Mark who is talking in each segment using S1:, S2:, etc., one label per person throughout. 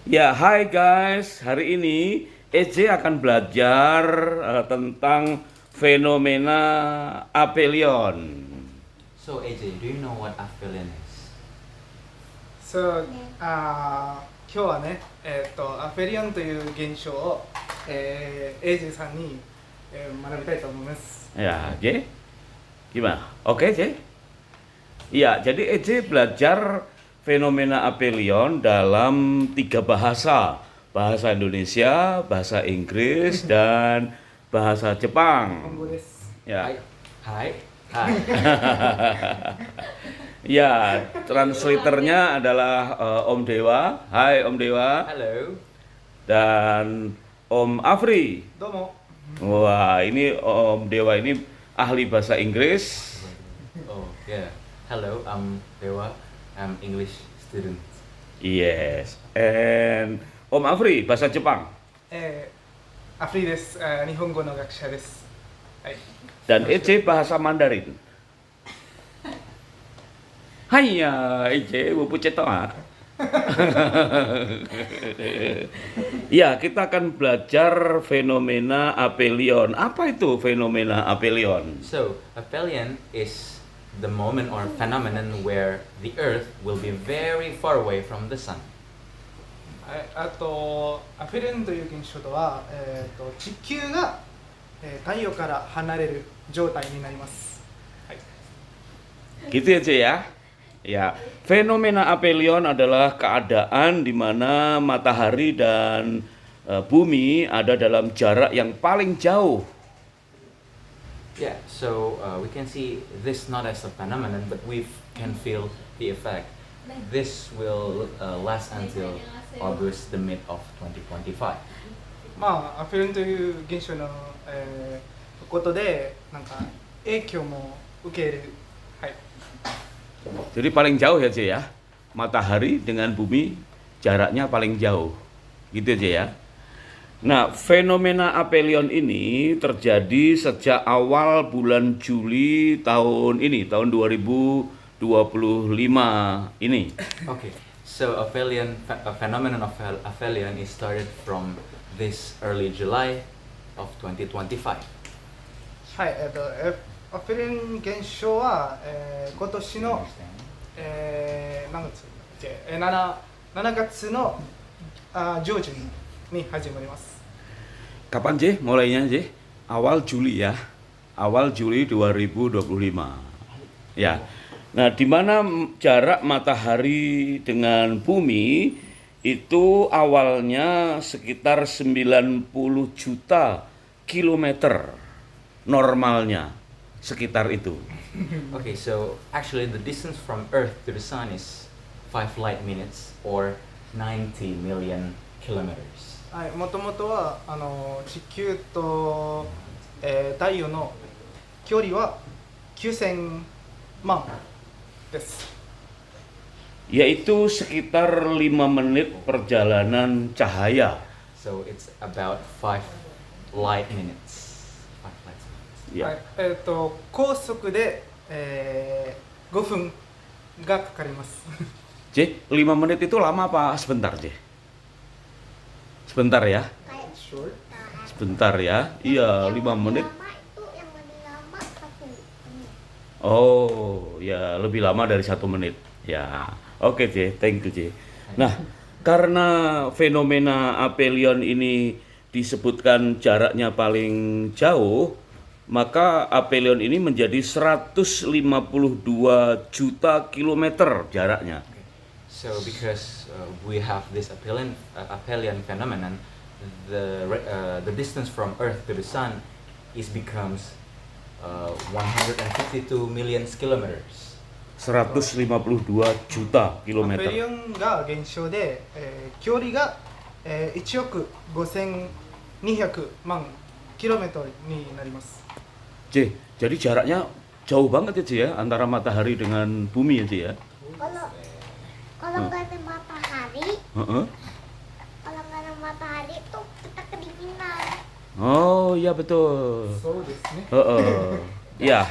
S1: Ya, hai guys. Hari ini EJ akan belajar tentang fenomena aphelion.
S2: So AJ, do you know what aphelion is?
S3: そう、今日はね、アフェリオンという現象を、エイジさんに、学びたいと思います。
S1: Ya, J? Gimana? Oke, J? Iya, jadi EJ belajar fenomena aphelion dalam 3 bahasa. Bahasa Indonesia, bahasa Inggris, dan bahasa
S3: 日
S1: Jepang.
S3: 本語です。
S1: Ya.
S2: Hai. Hai.
S1: Ya, translatornya adalah Om Dewa. Hai Om Dewa.
S2: Hello.
S1: Dan Om Afri.
S3: どうも。
S1: Wah, ini Om Dewa ini ahli bahasa Inggris.
S2: Oh yeah. Hello, I'm Dewa. I'm English student.
S1: Yes. And Om Afri bahasa Jepang.
S3: アフリです。日本語の学者です。はい。
S1: Dan EJ bahasa Mandarin. Haiya, EJ, bu cetok. Ya, kita akan belajar fenomena aphelion. Apa itu fenomena aphelion?
S2: So aphelion is the moment or phenomenon where the Earth will be very far away from the sun.
S3: あと、アフェリオンという現象とは、地球が、太陽から離れる状態になります。はい。
S1: Gitu ya, C ya. Ya, fenomena aphelion adalah keadaan di mana matahari dan bumi ada dalam jarak yang paling jauh.
S2: Yeah. So we can see this not as a phenomenon, but we can feel the effect. This will last until August, the mid of 2025.
S3: まあ、アフェリオンという現象の、ことで、なんか影響も受ける。はい。
S1: Jadi paling jauh ya, C ya. Matahari dengan bumi jaraknya paling jauh. Gitu aja ya. Nah, fenomena aphelion ini terjadi sejak awal bulan Juli tahun ini, tahun 2025 ini.
S2: Okay, so a phenomenon of aphelion is started from this early July of 2025.
S3: はい、アフェリオン現象は、今年の、何月7月の上旬に始まります。
S1: Kapan, C? Mulainya, C? Awal Juli ya. Awal Juli 2025. Ya. Nah, di mana jarak matahari dengan bumi itu awalnya sekitar 90 juta kilometer normalnya, sekitar itu.
S2: Okay, so actually the distance from Earth to the Sun is 5 light minutes or 90 million kilometers.
S3: はい、もともとは地球と、太陽の距離は9000万です。
S1: Yaitu sekitar 5 menit perjalanan cahaya.
S2: So it's about 5 light minutes. 5 light minutes.
S3: は
S1: Ya.
S3: い、高速で、5分がかかります。
S1: C, 5 menit itu lama apa sebentar, C? Sebentar ya.
S3: Short.
S1: Sebentar ya. Iya, 5 menit.
S4: Lama itu yang lebih lama 1 menit.
S1: Oh, ya lebih lama dari 1 menit. Ya, oke, C, thank you, C. Nah, karena fenomena aphelion ini disebutkan jaraknya paling jauh, maka aphelion ini menjadi 152 juta kilometer jaraknya.
S2: So because we have this aphelion phenomenon, the distance from Earth to the Sun becomes 152 million kilometers.
S1: 152 juta
S3: アフェリ
S1: kilometer.
S3: オンが現象で、距離が、1億5200万キロメートルになります。
S1: C, jadi jaraknya jauh banget ya, C ya, antara matahari dengan bumi ya, C ya.
S4: Kalau nggak ada matahari,
S1: Heeh.
S4: kalau nggak ada matahari tuh kita kedinginan.
S1: Oh, iya betul.
S3: そうですね。
S1: Heeh. Ya,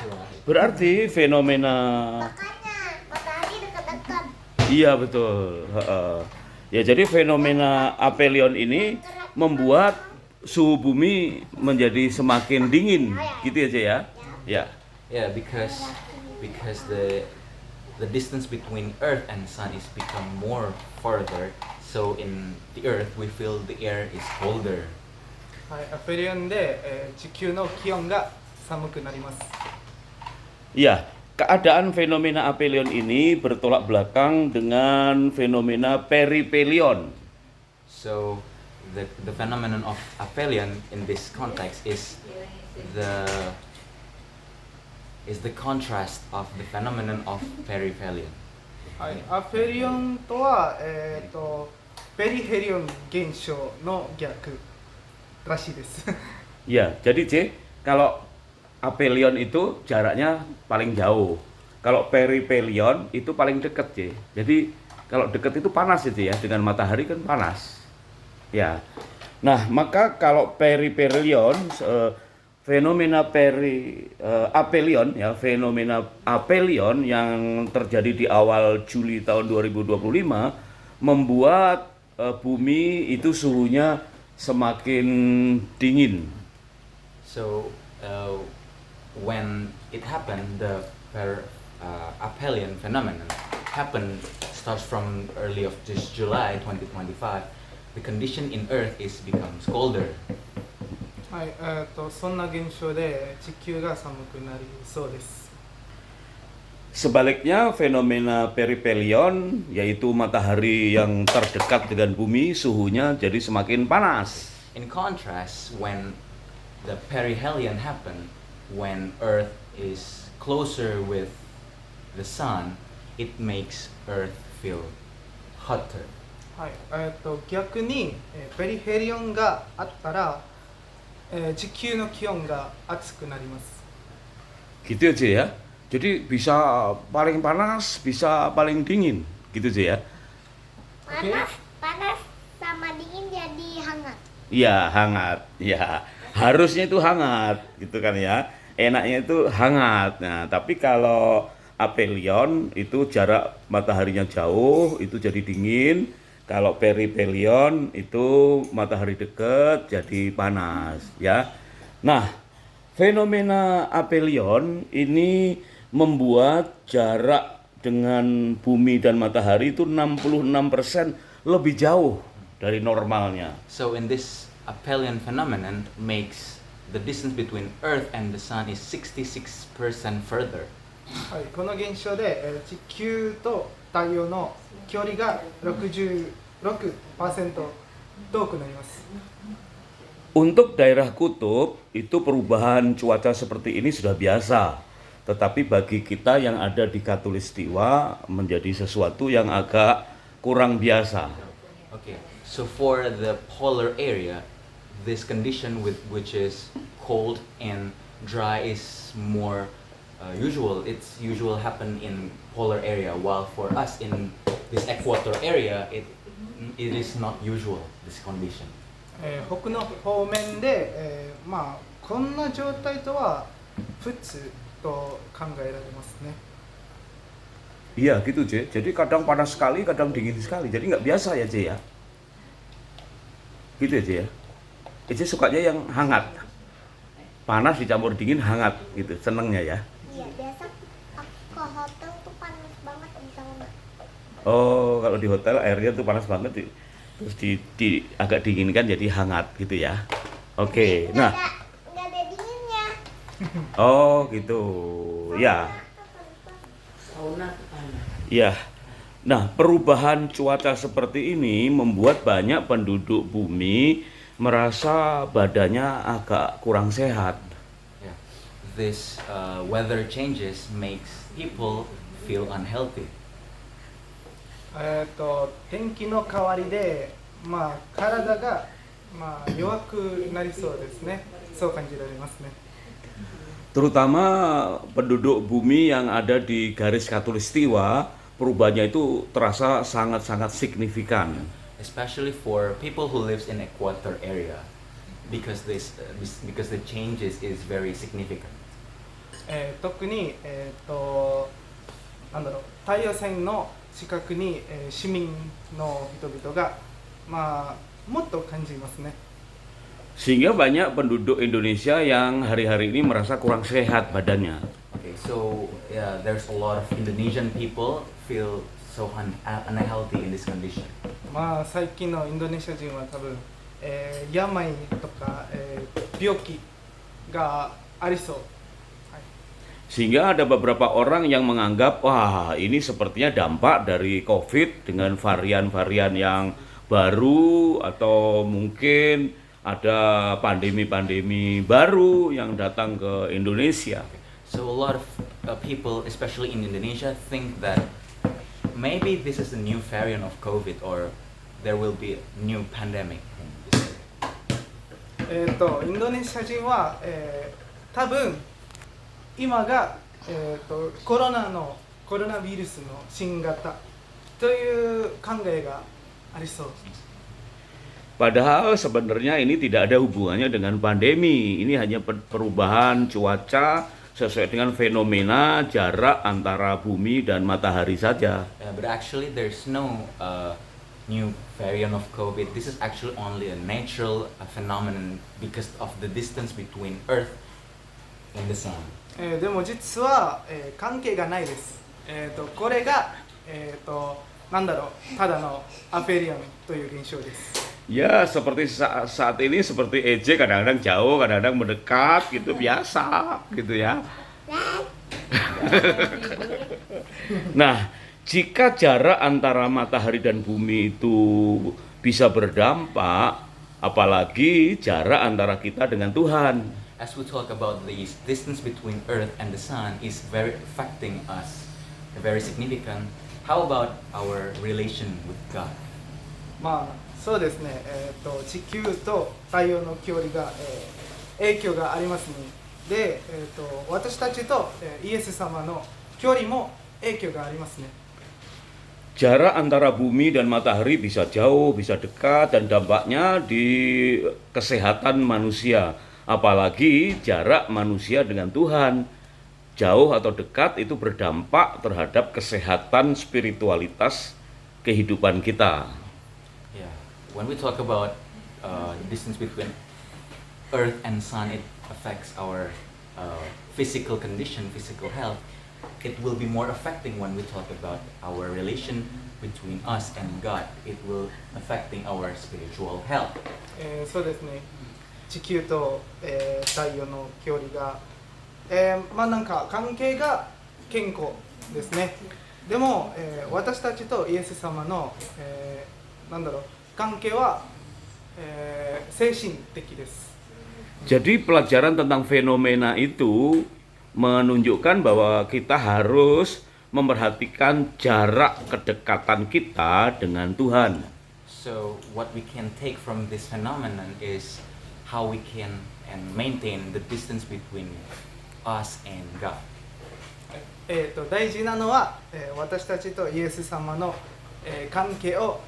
S1: berarti fenomena
S4: Makanya matahari dekat-dekat.
S1: iya betul. Heeh. Ya, jadi fenomena aphelion ini membuat suhu bumi menjadi semakin dingin, gitu aja ya. Ya.
S2: Yeah, because the distance between Earth and Sun is become more farther. So in the Earth, we feel the air is colder.
S3: はい、アフェリオンで、地球の気温が寒くなります。
S1: Ya, keadaan fenomena aphelion ini bertolak belakang dengan fenomena perihelion.
S2: So the phenomenon of aphelion in this context is the contrast of the phenomenon of perihelion.
S3: はい、アフェリオンとは、ペリヘリオン現象の逆らしいです。
S1: Ya, jadi C, kalau aphelion itu jaraknya paling jauh. Kalau perihelion itu paling dekat, C. Jadi kalau dekat itu panas itu ya, dengan matahari kan panas. Ya. Nah, maka kalau perihelion fenomena aphelion ya, fenomena aphelion yang terjadi di awal Juli tahun 2025 membuat bumi itu suhunya semakin dingin.
S2: So when it happened, the aphelion phenomenon happened starts from early of this July 2025. The condition in Earth is becomes colder.
S3: はい、そんな現象で地球が寒くなりそうです。
S1: Sebaliknya fenomena perihelion yaitu matahari yang terdekat dengan bumi suhunya jadi semakin panas.
S2: In contrast, when the perihelion happened, when Earth is closer with the sun, it makes Earth feel hotter.
S3: はい、逆に、ペリヘリオンがあったら、地球の気温が暑くなります。
S1: Gitu aja ya. Jadi bisa paling panas, bisa paling dingin, gitu aja ya.
S4: Panas, panas sama dingin jadi hangat.
S1: Iya, hangat. Ya, harusnya itu hangat, gitu kan ya. Enaknya itu hangat. Nah, tapi kalau aphelion itu jarak mataharinya jauh, itu jadi dingin. Kalau perihelion itu matahari dekat jadi panas, ya. Nah, fenomena aphelion ini membuat jarak dengan bumi dan matahari itu 66% lebih jauh dari normalnya.
S2: So in this aphelion phenomenon makes the distance between Earth and the sun is 66% further.
S3: はい、この現象で、地球と太陽の距離が66% 遠くなります。
S1: Untuk daerah kutub itu perubahan cuaca seperti ini sudah biasa. Tetapi bagi kita yang ada di Khatulistiwa menjadi sesuatu yang agak kurang biasa.
S2: Okay, so for the polar area, this condition which is cold and dry is more usual. It's usual happen in polar area, while for us in this equator area, it is not usual, this condition.
S3: 北の方面で、こんな状態とは普通と考えられますね。
S1: Iya gitu C. Jadi kadang panas sekali, kadang dingin sekali. Jadi nggak biasa ya C ya. Gitu ya C ya. C sukanya yang hangat. Panas dicampur dingin hangat gitu. Senengnya ya.
S4: Iya, biasa aku ke hotel tuh panas banget di sauna.
S1: Oh, kalau di hotel airnya tuh panas banget. Terus di agak dinginkan jadi hangat gitu ya. Oke. Nah.
S4: Nggak ada dinginnya.
S1: Oh gitu. Ya. Ya. Nah, perubahan cuaca seperti ini membuat banyak penduduk bumi merasa badannya agak kurang sehat.
S2: Yeah. This weather changes makes people feel unhealthy.
S3: 天気の変わりで、体が、弱くなりそうですね。そう感じられますね。
S1: Terutama penduduk bumi yang ada di garis Khatulistiwa, perubahannya itu terasa sangat-sangat signifikan.
S2: Especially for people who lives in equator area, because because the changes is very significant.
S3: 特に、太陽線の近くに、市民の人々が、まあ、もっと感じますね。
S1: Sehingga banyak penduduk Indonesia yang hari-hari ini merasa kurang sehat badannya.
S2: Okay, so yeah, there's a lot of Indonesian people feel so unhealthy in this condition.
S3: まあ、最近のインドネシア人は多分、病とか、病気がありそう。
S1: Sehingga ada beberapa orang yang menganggap, wah ini sepertinya dampak dari COVID dengan varian-varian yang baru atau mungkin ada pandemi-pandemi baru yang datang ke Indonesia.
S2: So a lot of people, especially in Indonesia, think that maybe this is a new variant of COVID or there will be a new pandemic.
S3: インドネシア人は、多分今が、コロナウイルスの新型という考えがありそう。
S1: Padahal sebenarnya ini tidak ada hubungannya dengan pandemi. Ini hanya perubahan cuaca sesuai dengan fenomena jarak antara bumi dan matahari saja.
S2: But actually there's no new variant of COVID. This is actually only a natural phenomenon because of the distance between Earth and the Sun.
S3: でも実は、関係がないです。これが、なんだろう、ただのアペリアンという現象です。
S1: Ya seperti saat ini seperti EJ kadang-kadang jauh, kadang-kadang mendekat gitu biasa gitu ya. Nah, jika jarak antara matahari dan bumi itu bisa berdampak, apalagi jarak antara kita dengan Tuhan.
S2: As we talk about the distance between Earth and the Sun is very affecting us, very significant. How about our relation with God?
S3: まあそうですね、地球と太陽の距離が、影響がありますね。で、私たちと、イエス様の距離も影響がありますね。
S1: Jarak antara bumi dan matahari bisa jauh, bisa dekat, dan dampaknya di kesehatan manusia. Apalagi jarak manusia dengan Tuhan. Jauh atau dekat itu berdampak terhadap kesehatan spiritualitas kehidupan kita.
S2: Yeah. When we talk about the distance between Earth and Sun, it affects our physical condition, physical health. It will be more affecting when we talk about our relation between us and God. It will affecting our spiritual health.
S3: そうですね。地球と、太陽の距離が、まあなんか関係が健康ですね。でも、私たちとイエス様の、なんだろう、関係は、精神的です。
S1: Jadi pelajaran tentang fenomena itu menunjukkan bahwa kita harus memperhatikan jarak kedekatan kita dengan Tuhan.
S2: So what we can take from this phenomenon is how we can and maintain the distance between us and God.
S3: 大事なのは、私たちとイエス様の、関係を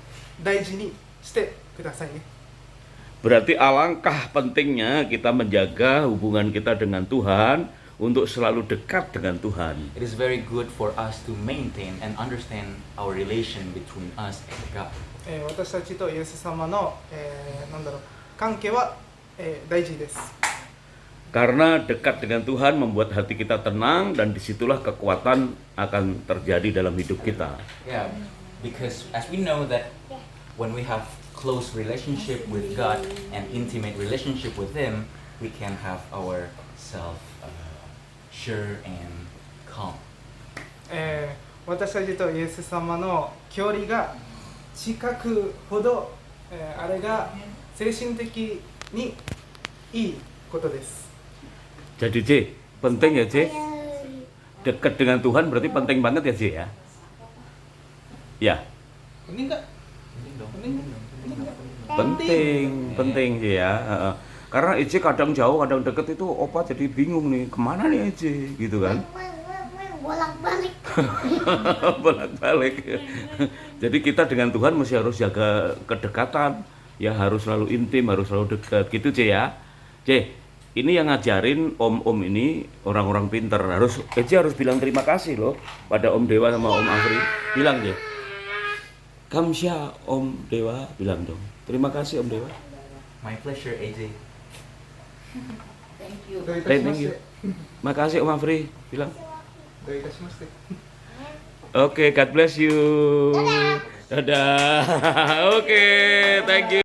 S3: 大事にしてくださいね。
S1: Berarti alangkah pentingnya kita menjaga hubungan kita dengan Tuhan untuk selalu dekat dengan Tuhan.
S2: It is very good for us to maintain and understand our relation between us and God.
S3: 私たちとイエス様の、なんだろう、関係は、大事です。
S1: Karena dekat dengan Tuhan membuat hati kita tenang dan disitulah kekuatan akan terjadi dalam hidup kita.
S2: Yeah, because as we know that when we have close relationship with God and intimate relationship with Him, we can have ourself sure and calm.
S3: 私たちとイエス様の距離が近くほど、あれが精神的にいいことです。
S1: Jadi C, penting ya C. Dekat dengan Tuhan berarti penting banget ya C ya. Ya,
S3: Penting nggak?
S1: penting sih ya. Karena EJ kadang jauh, kadang deket itu opa jadi bingung nih, kemana nih EJ gitu kan?
S4: Bolak-balik.
S1: Bolak-balik. Jadi kita dengan Tuhan mesti harus jaga kedekatan, ya harus selalu intim, harus selalu dekat gitu C ya. C, ini yang ngajarin om-om ini orang-orang pinter. EJ harus bilang terima kasih loh pada Om Dewa sama Om Afri. Bilang C. Kamsya Om Dewa, bilang dong. Terima kasih Om Dewa.
S2: My pleasure, AJ.
S5: Thank you.
S3: どういたしまし
S1: Thank you.
S3: て
S1: Makasih Om Afri, bilang.
S3: どういたしまして
S1: Oke, God bless you. Dadah. Oke, thank you.